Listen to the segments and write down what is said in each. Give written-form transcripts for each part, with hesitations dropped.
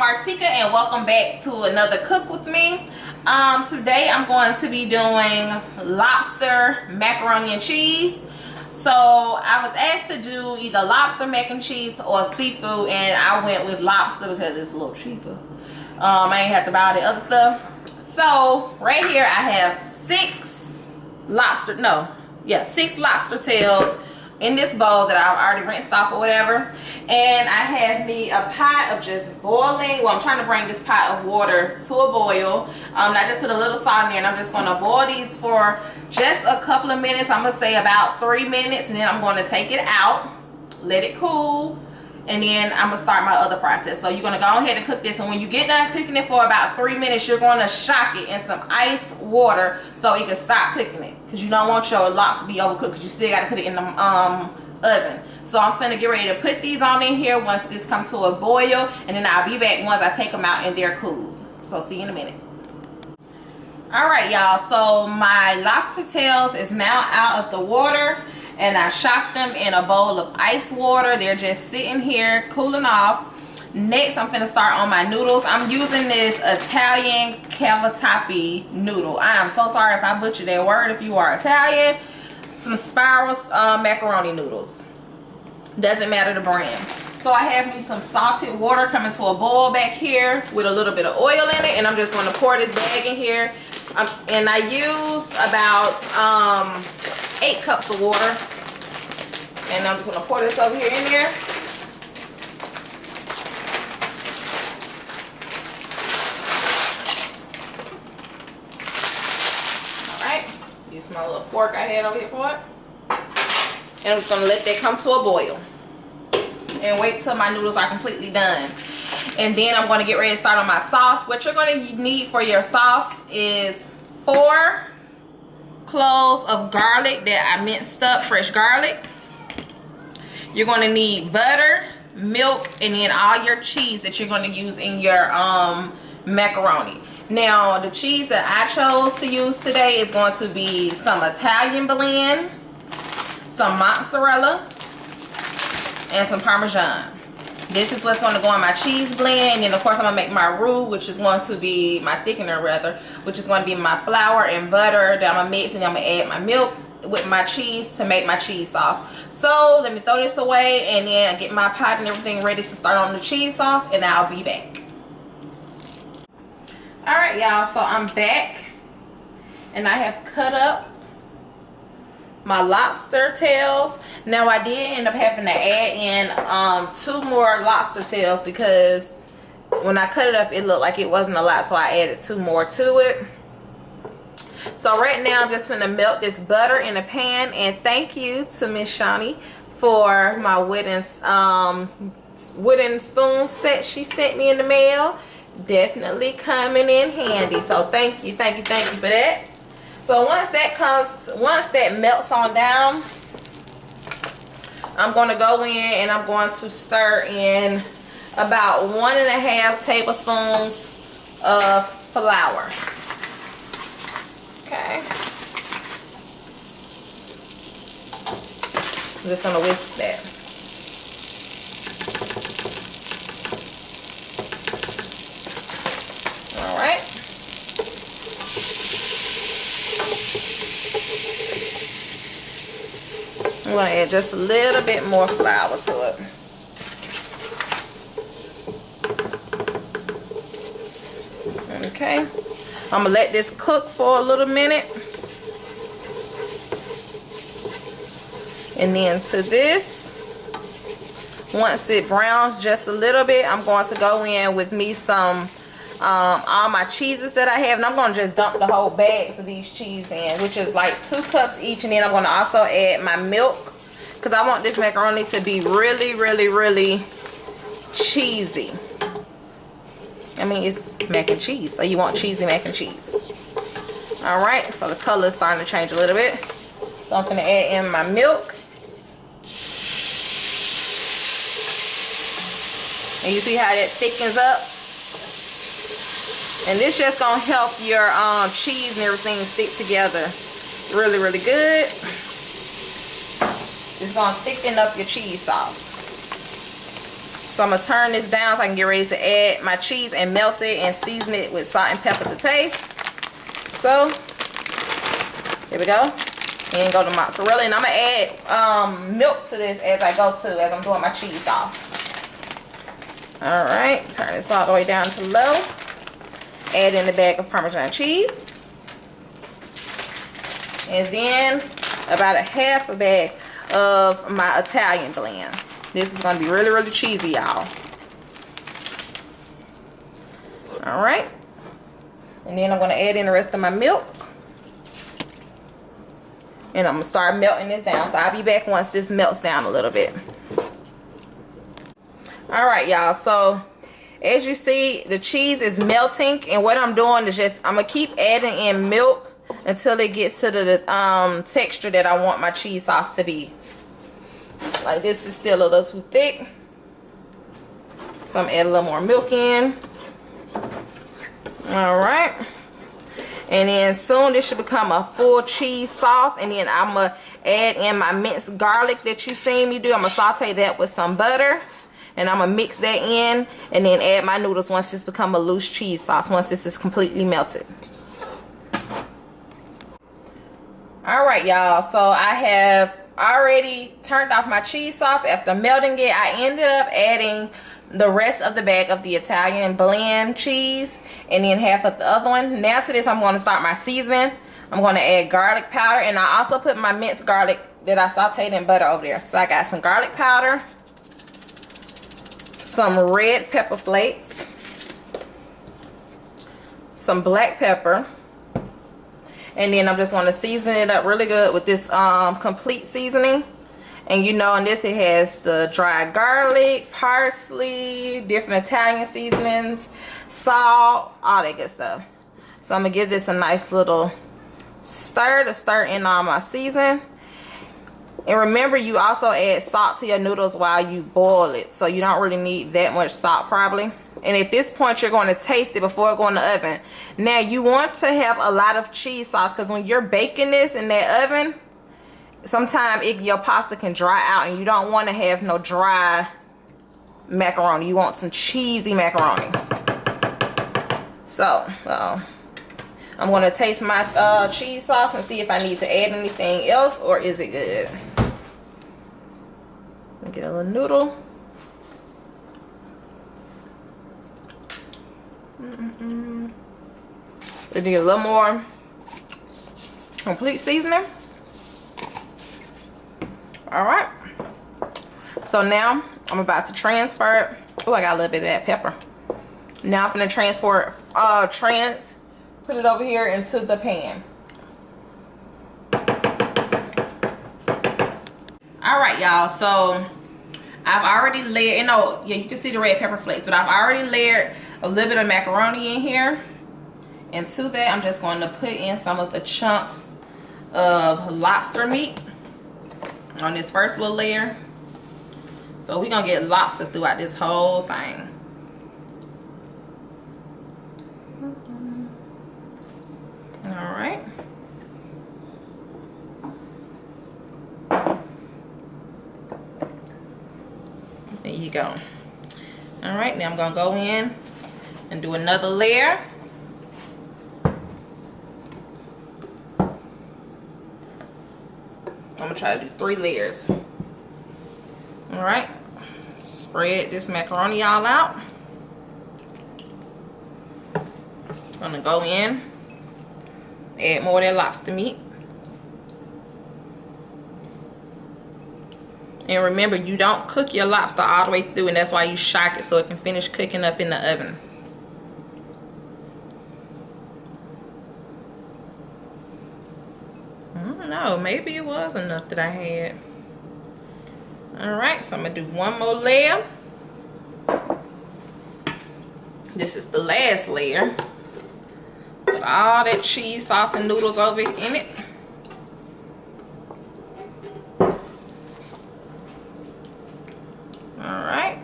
Martika and welcome back to another cook with me. Today I'm going to be doing lobster macaroni and cheese. So I was asked to do either lobster mac and cheese or seafood, and I went with lobster because it's a little cheaper. I ain't have to buy all the other stuff. So right here I have six lobster tails in this bowl that I've already rinsed off or whatever, and I have me a pot of just boiling, well, I'm trying to bring this pot of water to a boil. I just put a little salt in there, and I'm just going to boil these for just a couple of minutes. I'm going to say about 3 minutes, and then I'm going to take it out, let it cool, and then I'm going to start my other process. So you're going to go ahead and cook this, and when you get done cooking it for about 3 minutes, you're going to shock it in some ice water so you can stop cooking it, because you don't want your lobster to be overcooked, because you still got to put it in the oven. So I'm finna get ready to put these on in here once this comes to a boil, and then I'll be back once I take them out and they're cool. So see you in a minute. Alright y'all, so my lobster tails is now out of the water, and I shocked them in a bowl of ice water. They're just sitting here cooling off. Next, I'm finna start on my noodles. I'm using this Italian cavatappi noodle. I am so sorry if I butchered that word if you are Italian. Some spirals macaroni noodles. Doesn't matter the brand. So I have me some salted water coming to a boil back here with a little bit of oil in it, and I'm just going to pour this bag in here. And I used about 8 cups of water, and I'm just going to pour this over here in there. Use my little fork I had over here for it. And I'm just going to let that come to a boil. And wait till my noodles are completely done. And then I'm going to get ready to start on my sauce. What you're going to need for your sauce is 4 cloves of garlic that I minced up, fresh garlic. You're going to need butter, milk, and then all your cheese that you're going to use in your macaroni. Now, the cheese that I chose to use today is going to be some Italian blend, some mozzarella, and some Parmesan. This is what's going to go in my cheese blend. And then, of course, I'm going to make my roux, which is going to be my thickener, rather, which is going to be my flour and butter that I'm going to mix, and then I'm going to add my milk with my cheese to make my cheese sauce. So, let me throw this away, and then I get my pot and everything ready to start on the cheese sauce, and I'll be back. Alright y'all, so I'm back, and I have cut up my lobster tails. Now I did end up having to add in 2 more lobster tails, because when I cut it up it looked like it wasn't a lot, so I added 2 more to it. So right now I'm just going to melt this butter in a pan, and thank you to Miss Shawnee for my wooden spoon set she sent me in the mail. Definitely coming in handy, so thank you for that. So once that melts on down, I'm going to go in and I'm going to stir in about 1.5 tablespoons of flour. Okay, I'm just going to whisk that. Alright. I'm going to add just a little bit more flour to it. Okay. I'm going to let this cook for a little minute. And then to this, once it browns just a little bit, I'm going to go in with me some all my cheeses that I have, and I'm going to just dump the whole bags of these cheese in, which is like 2 cups each. And then I'm going to also add my milk, because I want this macaroni to be really cheesy. I mean, it's mac and cheese, so you want cheesy mac and cheese. Alright, so the color is starting to change a little bit, so I'm going to add in my milk. And you see how that thickens up? And this just gonna help your cheese and everything stick together really good. It's gonna thicken up your cheese sauce. So I'm gonna turn this down so I can get ready to add my cheese and melt it and season it with salt and pepper to taste. So here we go. And go to mozzarella, and I'm gonna add milk to this as I go too, as I'm doing my cheese sauce. All right, turn this all the way down to low. Add in the bag of Parmesan cheese, and then about a half a bag of my Italian blend. This is gonna be really, really cheesy, y'all. All right, and then I'm gonna add in the rest of my milk. And I'm gonna start melting this down. So I'll be back once this melts down a little bit. All right, y'all. So as you see, the cheese is melting, and what I'm doing is just I'm gonna keep adding in milk until it gets to the texture that I want my cheese sauce to be. Like, this is still a little too thick, so I'm adding a little more milk in. All right. And then soon this should become a full cheese sauce. And then I'm going to add in my minced garlic that you seen me do. I'm going to saute that with some butter. And I'm going to mix that in. And then add my noodles once this become a loose cheese sauce. Once this is completely melted. Alright, y'all. So I have already turned off my cheese sauce. After melting it, I ended up adding the rest of the bag of the Italian blend cheese, and then half of the other one. Now to this, I'm going to start my seasoning. I'm going to add garlic powder, and I also put my minced garlic that I sauteed in butter over there. So I got some garlic powder, some red pepper flakes, some black pepper, and then I'm just going to season it up really good with this complete seasoning. And you know, in this it has the dried garlic, parsley, different Italian seasonings, salt, all that good stuff. So I'm gonna give this a nice little stir to stir in all my season. And remember, you also add salt to your noodles while you boil it, so you don't really need that much salt probably. And at this point, you're going to taste it before it goes in the oven. Now you want to have a lot of cheese sauce, because when you're baking this in that oven, sometimes your pasta can dry out, and you don't want to have no dry macaroni. You want some cheesy macaroni. So I'm going to taste my cheese sauce and see if I need to add anything else, or is it good. Get a little noodle. But do a little more complete seasoning. All right, so now I'm about to transfer it. Oh, I got a little bit of that pepper. Now I'm gonna put it over here into the pan. All right, y'all, so I've already layered, yeah, you can see the red pepper flakes, but I've already layered a little bit of macaroni in here. And to that, I'm just going to put in some of the chunks of lobster meat on this first little layer. So we're gonna get lobster throughout this whole thing. All right. There you go. All right, now I'm gonna go in and do another layer. I'm gonna try to do 3 layers. All right, spread this macaroni all out. I'm gonna go in, add more of that lobster meat. And remember, you don't cook your lobster all the way through, and that's why you shock it so it can finish cooking up in the oven. No, maybe it was enough that I had. All right, so I'm gonna do one more layer. This is the last layer. Put all that cheese sauce and noodles over in it. All right.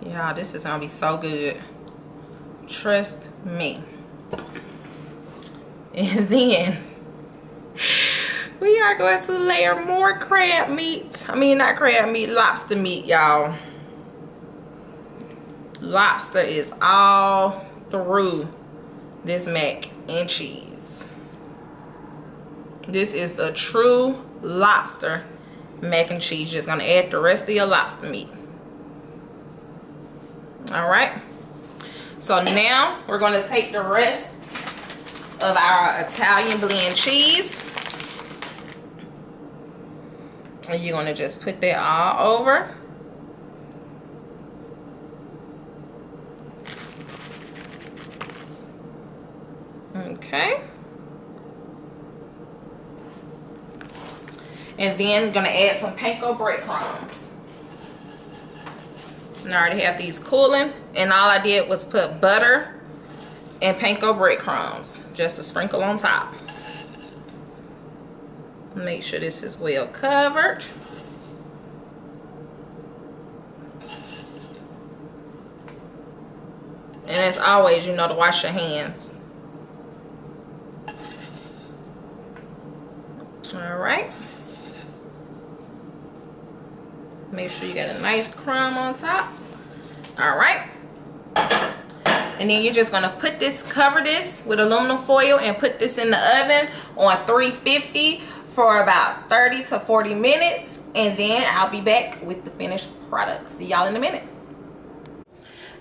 Yeah, this is gonna be so good. Trust me. And then We are going to layer more crab meat. I mean, not crab meat, lobster meat, y'all. Lobster is all through this mac and cheese. This is a true lobster mac and cheese. Just gonna add the rest of your lobster meat. All right. So now we're gonna take the rest of our Italian blend cheese. And you're gonna just put that all over. Okay. And then gonna add some panko breadcrumbs. And I already have these cooling, and all I did was put butter and panko breadcrumbs just to sprinkle on top. Make sure this is well covered. And as always, you know to wash your hands. All right. Make sure you got a nice crumb on top. All right. And then you're just gonna put this, cover this with aluminum foil and put this in the oven on 350 for about 30 to 40 minutes. And then I'll be back with the finished product. See y'all in a minute.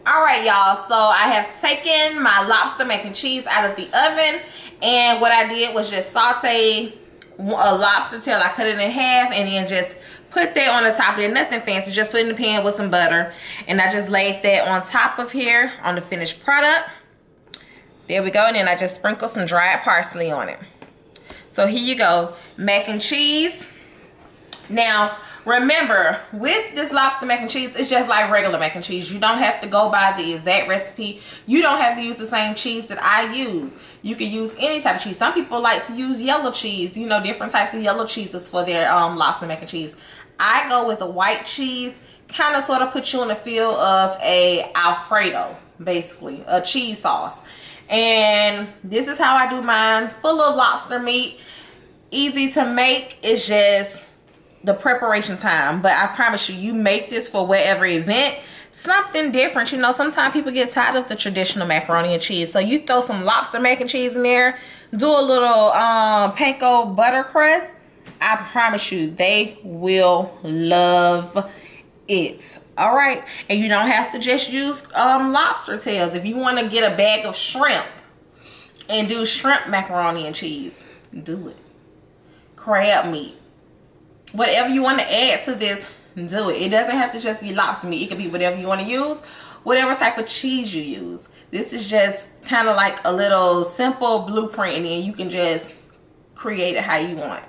All right, y'all, so I have taken my lobster mac and cheese out of the oven, and what I did was just saute a lobster tail. I cut it in half and then just put that on the top of it. Nothing fancy, just put it in the pan with some butter, and I just laid that on top of here on the finished product. There we go. And then I just sprinkled some dried parsley on it. So here you go, mac and cheese. Now remember, with this lobster mac and cheese, it's just like regular mac and cheese. You don't have to go by the exact recipe. You don't have to use the same cheese that I use. You can use any type of cheese. Some people like to use yellow cheese, you know, different types of yellow cheeses for their lobster mac and cheese. I go with a white cheese, kind of sort of puts you in the feel of a Alfredo, basically, a cheese sauce. And this is how I do mine, full of lobster meat, easy to make. It's just the preparation time, but I promise you, you make this for whatever event, something different. You know, sometimes people get tired of the traditional macaroni and cheese, so you throw some lobster mac and cheese in there, do a little panko butter crust. I promise you, they will love it. All right. And you don't have to just use lobster tails. If you want to get a bag of shrimp and do shrimp macaroni and cheese, do it. Crab meat, whatever you want to add to this, do it. It doesn't have to just be lobster meat. It could be whatever you want to use, whatever type of cheese you use. This is just kind of like a little simple blueprint, and then you can just create it how you want.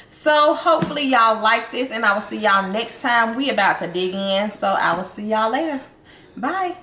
So hopefully y'all like this, and I will see y'all next time. We about to dig in, so I will see y'all later. Bye.